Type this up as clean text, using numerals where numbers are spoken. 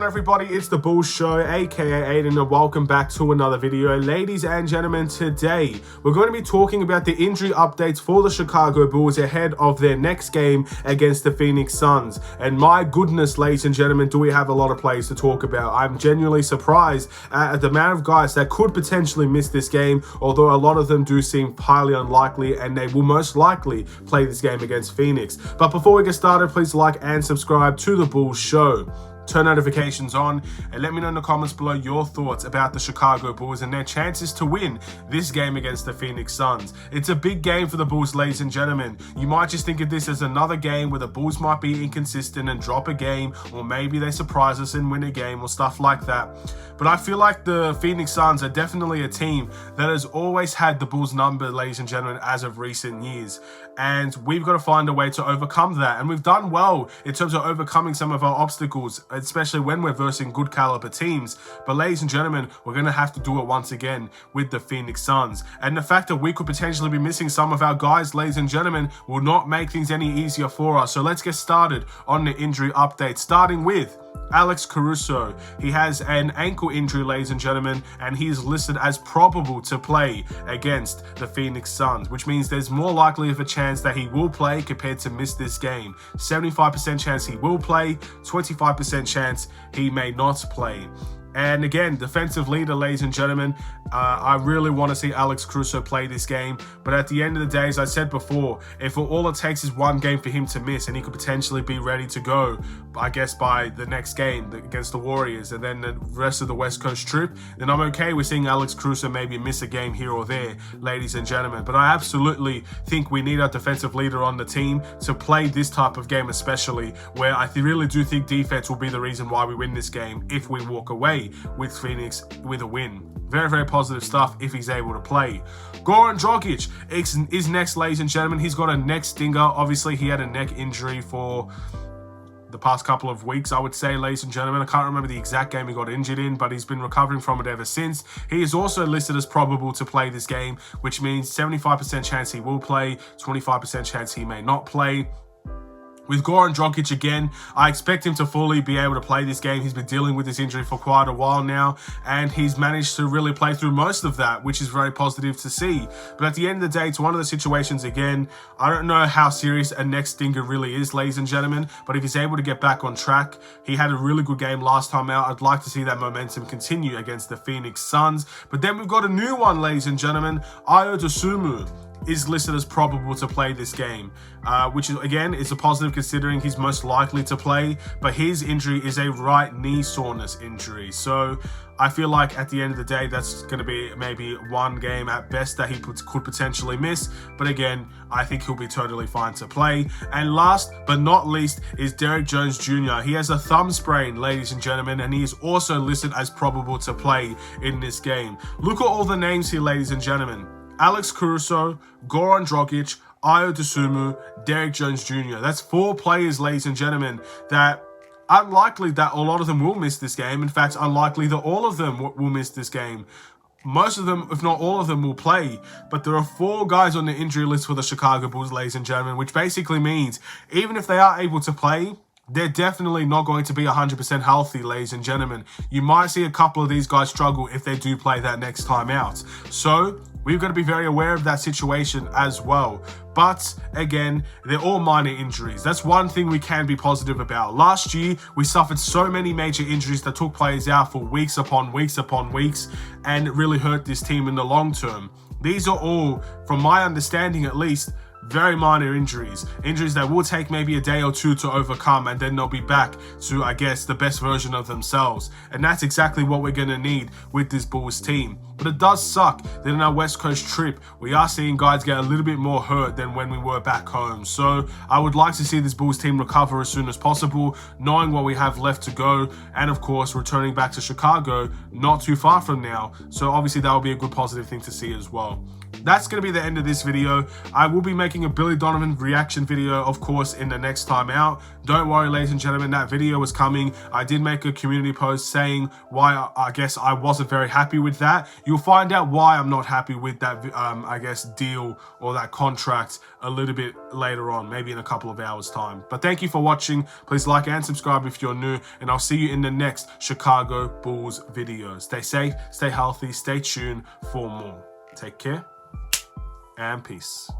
everybody, it's the Bulls Show, aka Aiden, and welcome back to another video. Ladies and gentlemen, today we're going to be talking about the injury updates for the Chicago Bulls ahead of their next game against the Phoenix Suns. And my goodness, ladies and gentlemen, do we have a lot of players to talk about. I'm genuinely surprised at the amount of guys that could potentially miss this game, although a lot of them do seem highly unlikely, and they will most likely play this game against Phoenix. But before we get started, please like and subscribe to the Bulls Show. Turn notifications on and let me know in the comments below your thoughts about the Chicago Bulls and their chances to win this game against the Phoenix Suns. It's a big game for the Bulls, ladies and gentlemen. You might just think of this as another game where the Bulls might be inconsistent and drop a game, or maybe they surprise us and win a game or stuff like that. But I feel like the Phoenix Suns are definitely a team that has always had the Bulls' number, ladies and gentlemen, as of recent years. And we've got to find a way to overcome that. And we've done well in terms of overcoming some of our obstacles, especially when we're versing good caliber teams. But ladies and gentlemen, we're going to have to do it once again with the Phoenix Suns. And the fact that we could potentially be missing some of our guys, ladies and gentlemen, will not make things any easier for us. So let's get started on the injury update, starting with Alex Caruso. He has an ankle injury, ladies and gentlemen, and he's listed as probable to play against the Phoenix Suns, which means there's more likely of a chance that he will play compared to miss this game. 75% chance he will play, 25% chance he may not play. And again, defensive leader, ladies and gentlemen, I really want to see Alex Caruso play this game. But at the end of the day, as I said before, if all it takes is one game for him to miss and he could potentially be ready to go, I guess, by the next game against the Warriors and then the rest of the West Coast trip, then I'm okay with seeing Alex Caruso maybe miss a game here or there, ladies and gentlemen. But I absolutely think we need our defensive leader on the team to play this type of game, especially where I really do think defense will be the reason why we win this game if we walk away with Phoenix with a win. Very, very positive stuff if he's able to play. Goran Dragic is next, ladies and gentlemen. He's got a neck stinger. Obviously, he had a neck injury for the past couple of weeks, I would say, ladies and gentlemen. I can't remember the exact game he got injured in, but he's been recovering from it ever since. He is also listed as probable to play this game, which means 75% chance he will play, 25% chance he may not play. With Goran Dragic again, I expect him to fully be able to play this game. He's been dealing with this injury for quite a while now, and he's managed to really play through most of that, which is very positive to see. But at the end of the day, it's one of the situations, again, I don't know how serious a neck stinger really is, ladies and gentlemen, but if he's able to get back on track, he had a really good game last time out. I'd like to see that momentum continue against the Phoenix Suns. But then we've got a new one, ladies and gentlemen. Ayo Dosunmu is listed as probable to play this game, which is, again, is a positive considering he's most likely to play, but his injury is a right knee soreness injury. So I feel like at the end of the day, that's going to be maybe one game at best that he could potentially miss. But again, I think he'll be totally fine to play. And last but not least is Derrick Jones Jr. He has a thumb sprain, ladies and gentlemen, and he is also listed as probable to play in this game. Look at all the names here, ladies and gentlemen. Alex Caruso, Goran Dragic, Ayo Dosunmu, Derrick Jones Jr. That's 4 players, ladies and gentlemen, that unlikely that a lot of them will miss this game. In fact, unlikely that all of them will miss this game. Most of them, if not all of them, will play. But there are 4 guys on the injury list for the Chicago Bulls, ladies and gentlemen, which basically means even if they are able to play, they're definitely not going to be 100% healthy, ladies and gentlemen. You might see a couple of these guys struggle if they do play that next time out. So we've got to be very aware of that situation as well. But again, they're all minor injuries. That's one thing we can be positive about. Last year, we suffered so many major injuries that took players out for weeks upon weeks upon weeks, and it really hurt this team in the long term. These are all, from my understanding at least, very minor injuries that will take maybe a day or two to overcome, and then they'll be back to, I guess, the best version of themselves. And that's exactly what we're going to need with this Bulls team. But it does suck that in our West Coast trip, we are seeing guys get a little bit more hurt than when we were back home. So I would like to see this Bulls team recover as soon as possible, knowing what we have left to go, and of course, returning back to Chicago not too far from now. So obviously that would be a good positive thing to see as well. that's going to be the end of this video. I will be making a Billy Donovan reaction video, of course, in the next time out. Don't worry, ladies and gentlemen, that video is coming. I did make a community post saying why I guess I wasn't very happy with that. You'll find out why I'm not happy with that, I guess, deal or that contract a little bit later on, maybe in a couple of hours time. But thank you for watching. Please like and subscribe if you're new, and I'll see you in the next Chicago Bulls video. Stay safe, stay healthy, stay tuned for more. Take care and peace.